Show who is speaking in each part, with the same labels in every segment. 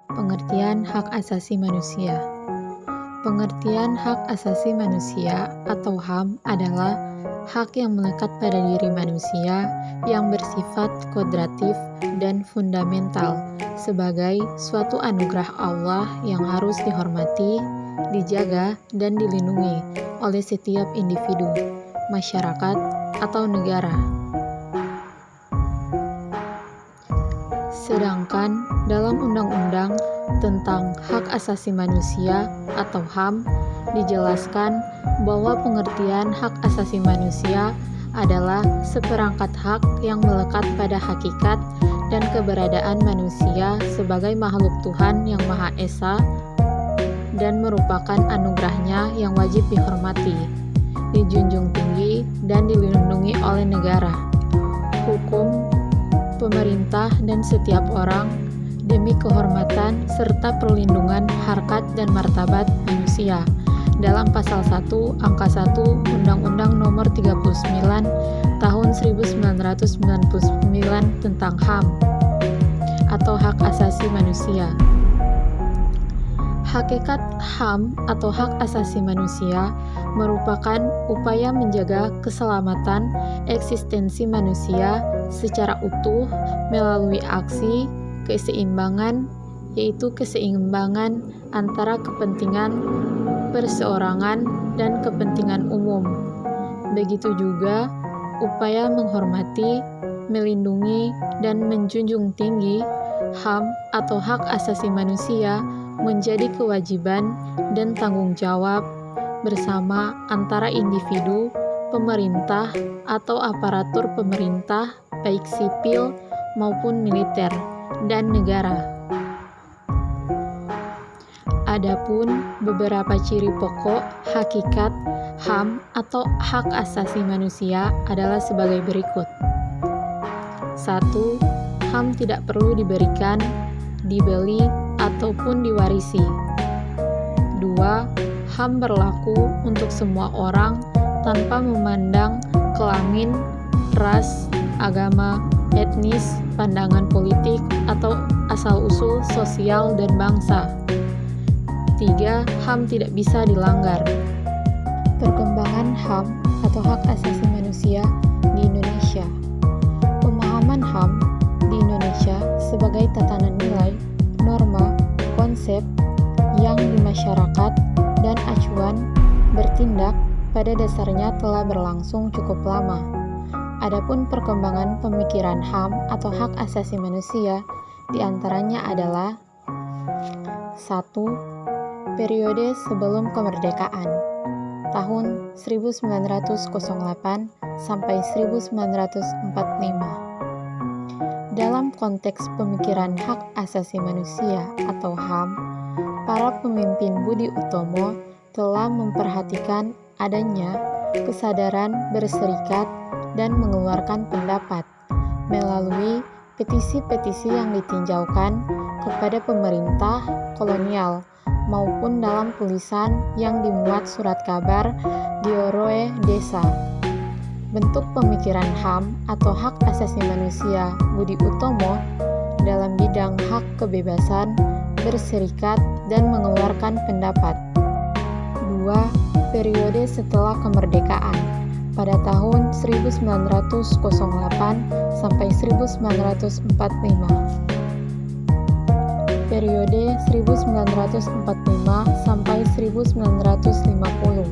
Speaker 1: Pengertian hak asasi manusia. Pengertian hak asasi manusia atau HAM adalah hak yang melekat pada diri manusia yang bersifat kodratif dan fundamental sebagai suatu anugerah Allah yang harus dihormati, dijaga, dan dilindungi oleh setiap individu, masyarakat, atau negara. Sedangkan dalam Undang-Undang tentang Hak Asasi Manusia atau HAM dijelaskan bahwa pengertian hak asasi manusia adalah seperangkat hak yang melekat pada hakikat dan keberadaan manusia sebagai makhluk Tuhan yang Maha Esa dan merupakan anugerahnya yang wajib dihormati, dijunjung tinggi, dan dilindungi oleh negara, hukum, pemerintah, dan setiap orang demi kehormatan serta perlindungan harkat dan martabat manusia dalam pasal 1 angka 1 Undang-Undang Nomor 39 Tahun 1999 tentang HAM atau Hak Asasi Manusia. Hakikat HAM atau hak asasi manusia merupakan upaya menjaga keselamatan eksistensi manusia secara utuh melalui aksi keseimbangan, yaitu keseimbangan antara kepentingan perseorangan dan kepentingan umum. Begitu juga upaya menghormati, melindungi, dan menjunjung tinggi HAM atau hak asasi manusia menjadi kewajiban dan tanggung jawab bersama antara individu, pemerintah, atau aparatur pemerintah, baik sipil maupun militer, dan negara. Adapun beberapa ciri pokok hakikat HAM atau hak asasi manusia adalah sebagai berikut. 1. HAM tidak perlu diberikan, dibeli, ataupun diwarisi. 2. HAM berlaku untuk semua orang tanpa memandang kelamin, ras, agama, etnis, pandangan politik, atau asal-usul sosial dan bangsa. 3. HAM tidak bisa dilanggar. Perkembangan HAM atau hak asasi manusia di Indonesia. Pemahaman HAM di Indonesia sebagai tatanan nilai, norma, konsep yang di masyarakat dan acuan bertindak pada dasarnya telah berlangsung cukup lama. Adapun perkembangan pemikiran HAM atau hak asasi manusia diantaranya adalah 1. Periode sebelum kemerdekaan tahun 1908 sampai 1945. Dalam konteks pemikiran hak asasi manusia atau HAM, para pemimpin Budi Utomo telah memperhatikan adanya kesadaran berserikat dan mengeluarkan pendapat melalui petisi-petisi yang ditinjaukan kepada pemerintah kolonial maupun dalam tulisan yang dimuat surat kabar di Oroe Desa. Bentuk pemikiran HAM atau hak asasi manusia Budi Utomo dalam bidang hak kebebasan berserikat dan mengeluarkan pendapat. 2. Periode setelah kemerdekaan pada tahun 1908 sampai 1945. Periode 1945 sampai 1950.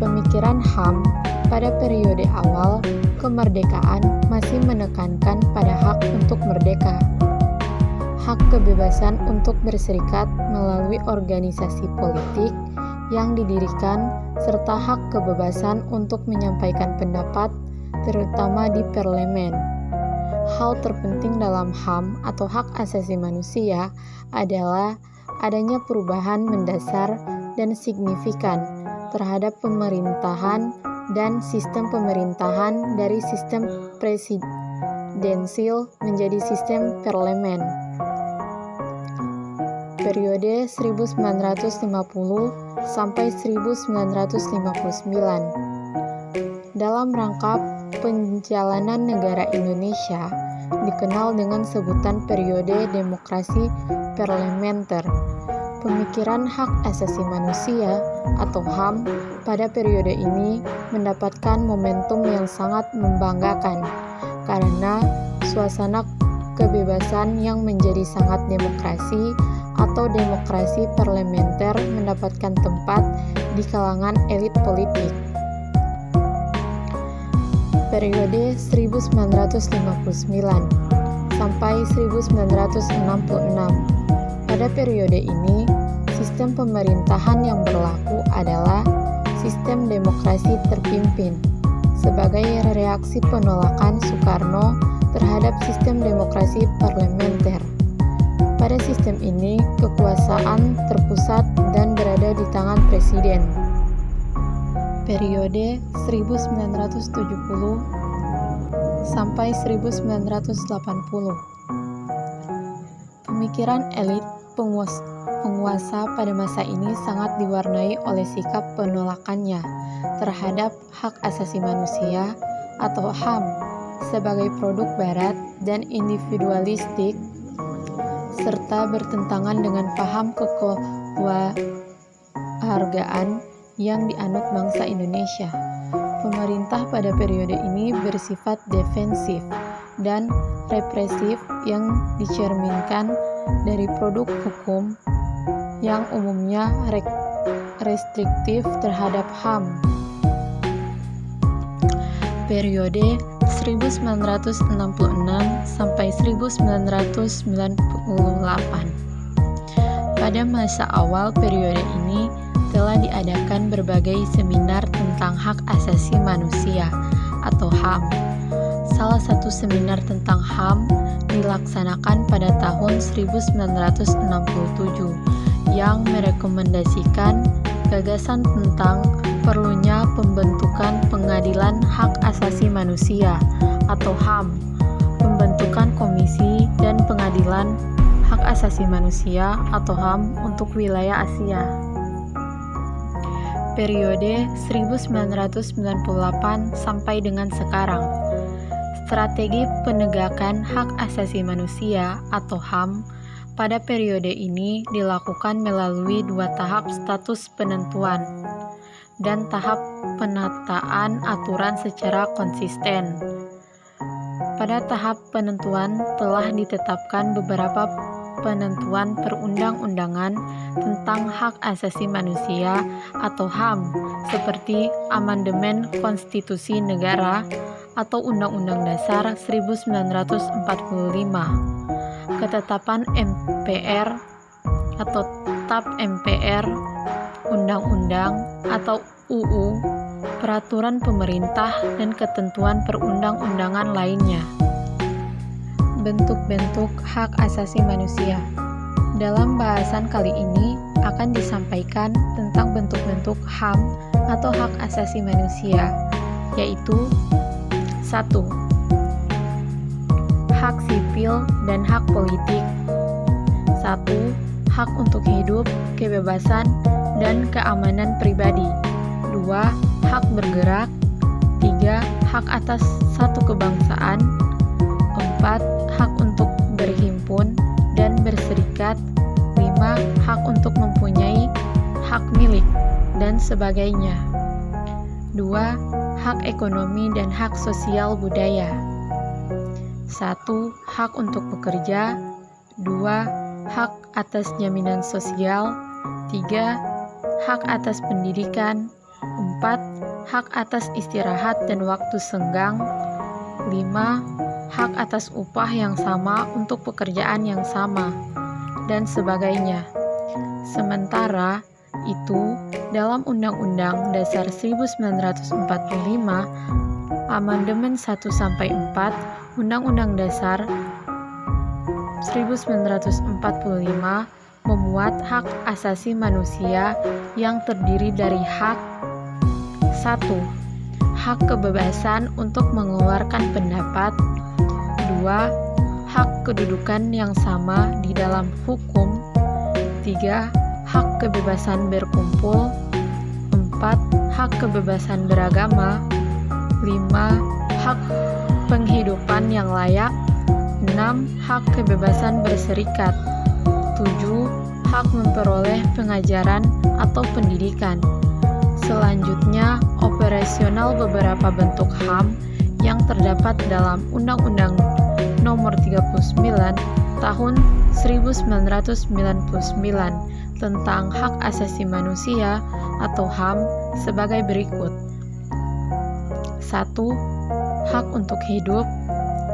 Speaker 1: Pemikiran HAM pada periode awal kemerdekaan masih menekankan pada hak untuk merdeka, hak kebebasan untuk berserikat melalui organisasi politik yang didirikan, serta hak kebebasan untuk menyampaikan pendapat, terutama di parlemen. Hal terpenting dalam HAM atau hak asasi manusia adalah adanya perubahan mendasar dan signifikan terhadap pemerintahan dan sistem pemerintahan dari sistem presidensil menjadi sistem parlemen. Periode 1950 sampai 1959. Dalam rangka penjalanan negara Indonesia dikenal dengan sebutan periode demokrasi parlementer. Pemikiran hak asasi manusia atau HAM pada periode ini mendapatkan momentum yang sangat membanggakan karena suasana kebebasan yang menjadi sangat demokrasi atau demokrasi parlementer mendapatkan tempat di kalangan elit politik. Periode 1959 sampai 1966. Pada periode ini, sistem pemerintahan yang berlaku adalah sistem demokrasi terpimpin sebagai reaksi penolakan Soekarno terhadap sistem demokrasi parlementer. Pada sistem ini, kekuasaan terpusat dan berada di tangan presiden. Periode 1970 sampai 1980. Pemikiran elit penguasa pada masa ini sangat diwarnai oleh sikap penolakannya terhadap hak asasi manusia atau HAM sebagai produk barat dan individualistik, serta bertentangan dengan paham kekeluargaan yang dianut bangsa Indonesia. Pemerintah pada periode ini bersifat defensif dan represif yang dicerminkan dari produk hukum yang umumnya restriktif terhadap HAM. Periode 1966 sampai 1998. Pada masa awal periode ini telah diadakan berbagai seminar tentang hak asasi manusia atau HAM. Salah satu seminar tentang HAM dilaksanakan pada tahun 1967 yang merekomendasikan gagasan tentang perlunya pembentukan Pengadilan Hak Asasi Manusia atau HAM, pembentukan Komisi dan Pengadilan Hak Asasi Manusia atau HAM untuk wilayah Asia. Periode 1998 sampai dengan sekarang. Strategi penegakan hak asasi manusia atau HAM pada periode ini dilakukan melalui 2 tahap status penentuan dan tahap penataan aturan secara konsisten. Pada tahap penentuan telah ditetapkan beberapa penentuan perundang-undangan tentang hak asasi manusia atau HAM seperti Amandemen Konstitusi Negara atau Undang-Undang Dasar 1945, ketetapan MPR atau TAP MPR, Undang-Undang atau UU, peraturan pemerintah dan ketentuan perundang-undangan lainnya. Bentuk-bentuk hak asasi manusia. Dalam bahasan kali ini akan disampaikan tentang bentuk-bentuk HAM atau hak asasi manusia, yaitu 1. Hak sipil dan hak politik. 1. Hak untuk hidup, kebebasan, dan keamanan pribadi. 2. Hak bergerak. 3. Hak atas satu kebangsaan. 4. Hak untuk berhimpun dan berserikat. 5. Hak untuk mempunyai hak milik, dan sebagainya. 2. Hak ekonomi dan hak sosial budaya. 1. Hak untuk bekerja. 2. Hak atas jaminan sosial. 3. Hak atas pendidikan. 4. Hak atas istirahat dan waktu senggang. 5. Hak atas upah yang sama untuk pekerjaan yang sama, dan sebagainya. Sementara itu, dalam Undang-Undang Dasar 1945, Amandemen 1-4, Undang-Undang Dasar 1945 memuat hak asasi manusia yang terdiri dari hak 1. Hak kebebasan untuk mengeluarkan pendapat. 2. Hak kedudukan yang sama di dalam hukum. 3. Hak kebebasan berkumpul. 4. Hak kebebasan beragama. 5. hak penghidupan yang layak. 6. Hak kebebasan berserikat. 7. Hak memperoleh pengajaran atau pendidikan. Selanjutnya, operasional beberapa bentuk HAM yang terdapat dalam Undang-Undang Nomor 39 Tahun 1999 tentang Hak Asasi Manusia atau HAM sebagai berikut. 1. Hak untuk hidup.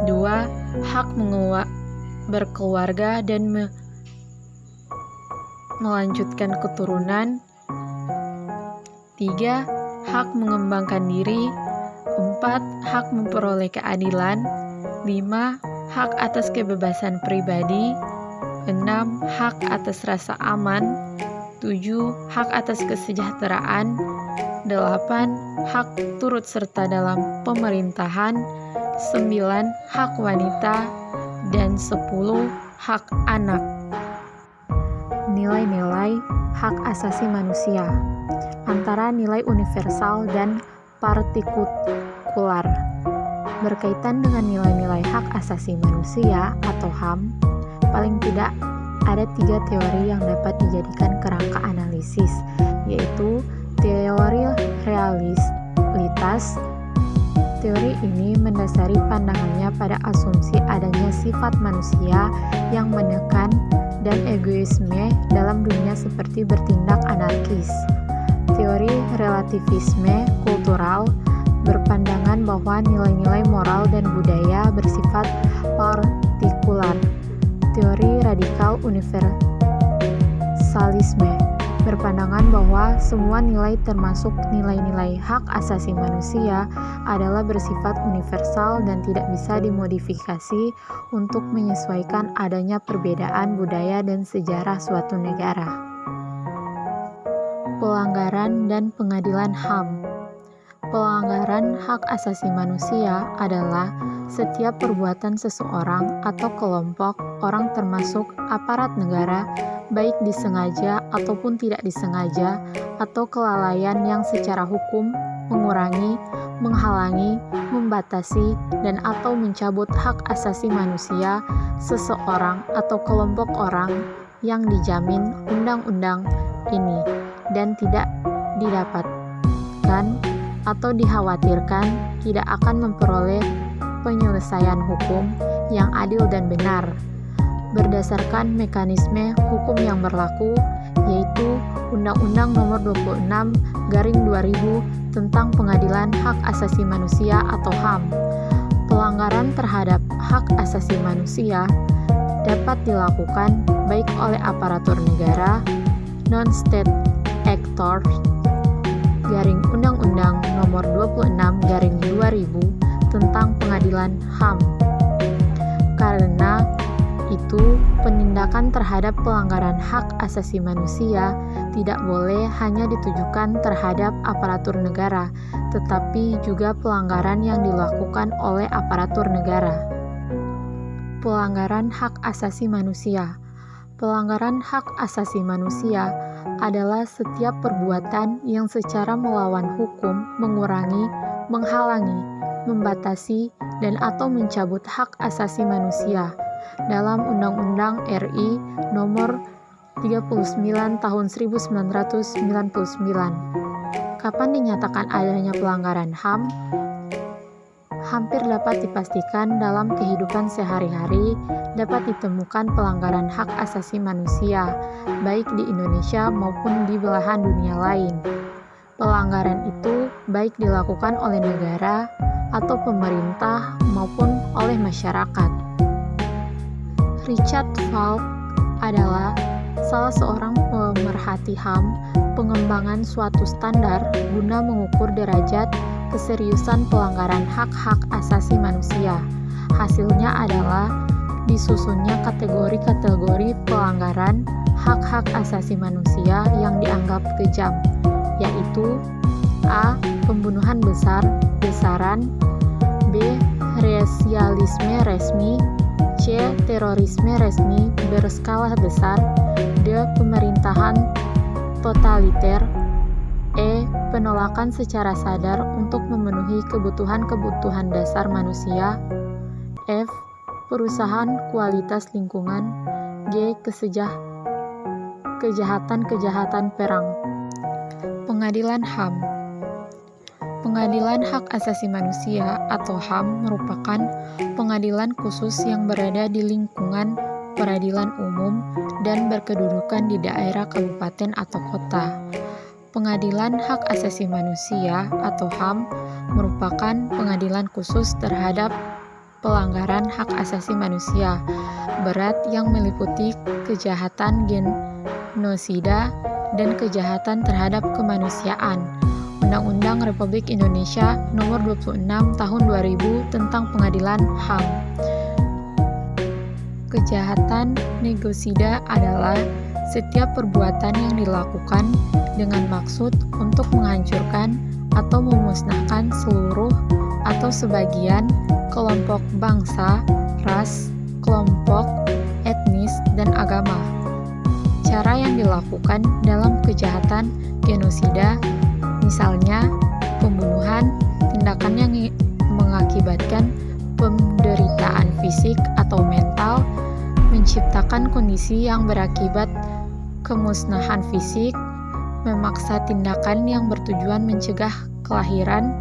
Speaker 1: 2. Hak berkeluarga dan melanjutkan keturunan. 3. Hak mengembangkan diri. 4. Hak memperoleh keadilan. 5. Hak atas kebebasan pribadi. 6. Hak atas rasa aman. 7. Hak atas kesejahteraan. 8. Hak turut serta dalam pemerintahan. 9. Hak wanita. Dan 10. Hak anak. Nilai-nilai hak asasi manusia antara nilai universal dan partikular. Berkaitan dengan nilai-nilai hak asasi manusia atau HAM, paling tidak ada 3 teori yang dapat dijadikan kerangka analisis, yaitu teori realitas. Teori ini mendasari pandangannya pada asumsi adanya sifat manusia yang menekan dan egoisme dalam dunia seperti bertindak anarkis. Teori relativisme kultural berpandangan bahwa nilai-nilai moral dan budaya bersifat partikular. Teori radikal universalisme berpandangan bahwa semua nilai termasuk nilai-nilai hak asasi manusia adalah bersifat universal dan tidak bisa dimodifikasi untuk menyesuaikan adanya perbedaan budaya dan sejarah suatu negara. Pelanggaran dan pengadilan HAM. Pelanggaran hak asasi manusia adalah setiap perbuatan seseorang atau kelompok orang termasuk aparat negara, baik disengaja ataupun tidak disengaja, atau kelalaian yang secara hukum mengurangi, menghalangi, membatasi, dan atau mencabut hak asasi manusia seseorang atau kelompok orang yang dijamin undang-undang ini dan tidak didapatkan atau dikhawatirkan tidak akan memperoleh penyelesaian hukum yang adil dan benar berdasarkan mekanisme hukum yang berlaku, yaitu Undang-Undang Nomor 26/2000 tentang Pengadilan Hak Asasi Manusia atau HAM. Pelanggaran terhadap hak asasi manusia dapat dilakukan baik oleh aparatur negara, non-state actors, garing Undang-Undang Nomor 26/2000 tentang Pengadilan HAM. Karena itu, penindakan terhadap pelanggaran hak asasi manusia tidak boleh hanya ditujukan terhadap aparatur negara, tetapi juga pelanggaran yang dilakukan oleh aparatur negara. Pelanggaran hak asasi manusia. Pelanggaran hak asasi manusia adalah setiap perbuatan yang secara melawan hukum mengurangi, menghalangi, membatasi, dan atau mencabut hak asasi manusia dalam Undang-Undang RI Nomor 39 Tahun 1999. Kapan dinyatakan adanya pelanggaran HAM? Hampir dapat dipastikan dalam kehidupan sehari-hari dapat ditemukan pelanggaran hak asasi manusia, baik di Indonesia maupun di belahan dunia lain. Pelanggaran itu baik dilakukan oleh negara atau pemerintah maupun oleh masyarakat. Richard Falk adalah salah seorang pemerhati HAM, pengembangan suatu standar guna mengukur derajat keseriusan pelanggaran hak-hak asasi manusia. Hasilnya adalah disusunnya kategori-kategori pelanggaran hak-hak asasi manusia yang dianggap kejam, yaitu A. Pembunuhan besar-besaran, B. Rasialisme resmi, C. Terorisme resmi berskala besar, D. Pemerintahan totaliter, E. penolakan secara sadar untuk memenuhi kebutuhan-kebutuhan dasar manusia. F. Perusahaan kualitas lingkungan. G. Kejahatan-kejahatan perang. Pengadilan HAM. Pengadilan Hak Asasi Manusia atau HAM merupakan pengadilan khusus yang berada di lingkungan peradilan umum dan berkedudukan di daerah kabupaten atau kota. Pengadilan Hak Asasi Manusia atau HAM merupakan pengadilan khusus terhadap pelanggaran hak asasi manusia berat yang meliputi kejahatan genosida dan kejahatan terhadap kemanusiaan. Undang-Undang Republik Indonesia Nomor 26 Tahun 2000 tentang Pengadilan HAM. Kejahatan genosida adalah setiap perbuatan yang dilakukan dengan maksud untuk menghancurkan atau memusnahkan seluruh atau sebagian kelompok bangsa, ras, kelompok, etnis, dan agama. Cara yang dilakukan dalam kejahatan genosida, misalnya pembunuhan, tindakan yang mengakibatkan penderitaan fisik atau mental, menciptakan kondisi yang berakibat kemusnahan fisik, memaksa tindakan yang bertujuan mencegah kelahiran,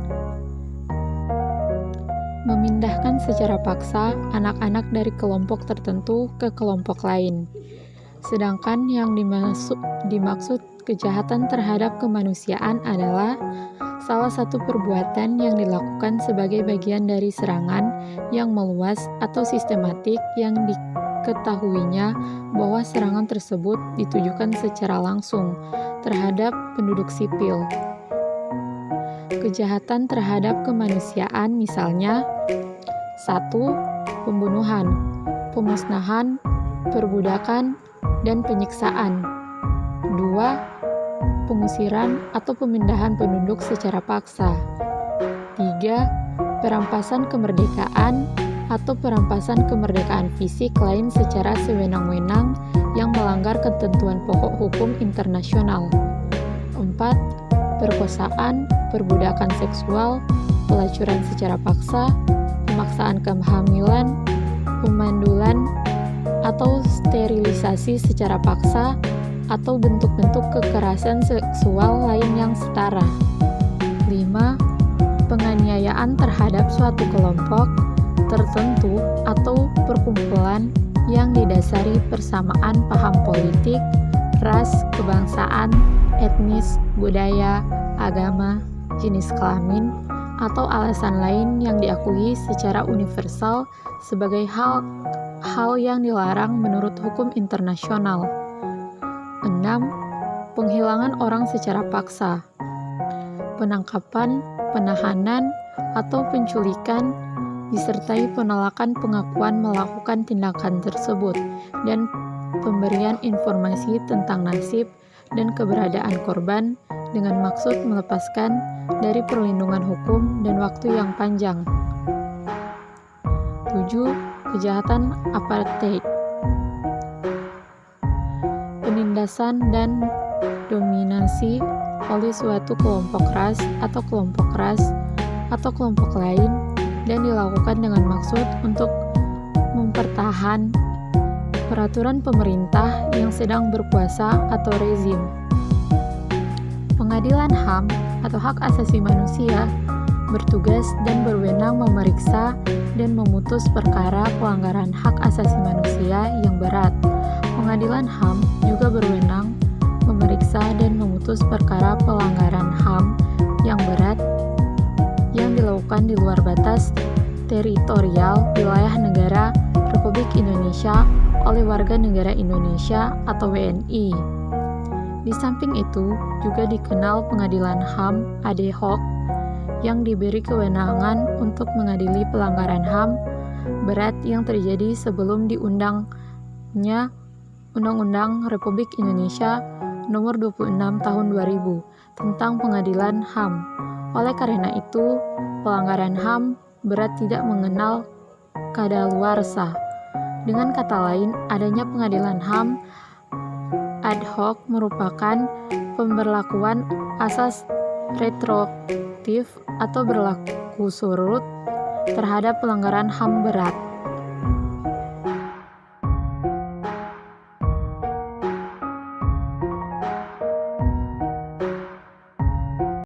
Speaker 1: memindahkan secara paksa anak-anak dari kelompok tertentu ke kelompok lain. Sedangkan yang dimaksud kejahatan terhadap kemanusiaan adalah salah satu perbuatan yang dilakukan sebagai bagian dari serangan yang meluas atau sistematik yang diketahuinya bahwa serangan tersebut ditujukan secara langsung terhadap penduduk sipil. Kejahatan terhadap kemanusiaan misalnya 1. Pembunuhan, pemusnahan, perbudakan, dan penyiksaan. 2. Pengusiran atau pemindahan penduduk secara paksa. 3. Perampasan kemerdekaan atau perampasan kemerdekaan fisik lain secara sewenang-wenang yang melanggar ketentuan pokok hukum internasional. 4. Perkosaan, perbudakan seksual, pelacuran secara paksa, pemaksaan kehamilan, pemandulan, atau sterilisasi secara paksa, atau bentuk-bentuk kekerasan seksual lain yang setara. 5. Penganiayaan terhadap suatu kelompok tertentu atau perkumpulan yang didasari persamaan paham politik, ras, kebangsaan, etnis, budaya, agama, jenis kelamin, atau alasan lain yang diakui secara universal sebagai hal yang dilarang menurut hukum internasional. 6. Penghilangan orang secara paksa, penangkapan, penahanan, atau penculikan disertai penolakan pengakuan melakukan tindakan tersebut dan pemberian informasi tentang nasib dan keberadaan korban dengan maksud melepaskan dari perlindungan hukum dan waktu yang panjang. 7. Kejahatan apartheid, penindasan dan dominasi oleh suatu kelompok ras atau kelompok lain dan dilakukan dengan maksud untuk mempertahan peraturan pemerintah yang sedang berkuasa atau rezim. Pengadilan HAM atau Hak Asasi Manusia bertugas dan berwenang memeriksa dan memutus perkara pelanggaran hak asasi manusia yang berat. Pengadilan HAM juga berwenang memeriksa dan memutus perkara pelanggaran HAM yang berat yang dilakukan di luar batas teritorial wilayah negara Republik Indonesia oleh warga negara Indonesia atau WNI. Di samping itu, juga dikenal pengadilan HAM ad hoc yang diberi kewenangan untuk mengadili pelanggaran HAM berat yang terjadi sebelum diundangnya Undang-Undang Republik Indonesia Nomor 26 Tahun 2000 tentang Pengadilan HAM. Oleh karena itu, pelanggaran HAM berat tidak mengenal kadaluarsa. Dengan kata lain, adanya pengadilan HAM ad hoc merupakan pemberlakuan asas retroaktif atau berlaku surut terhadap pelanggaran HAM berat.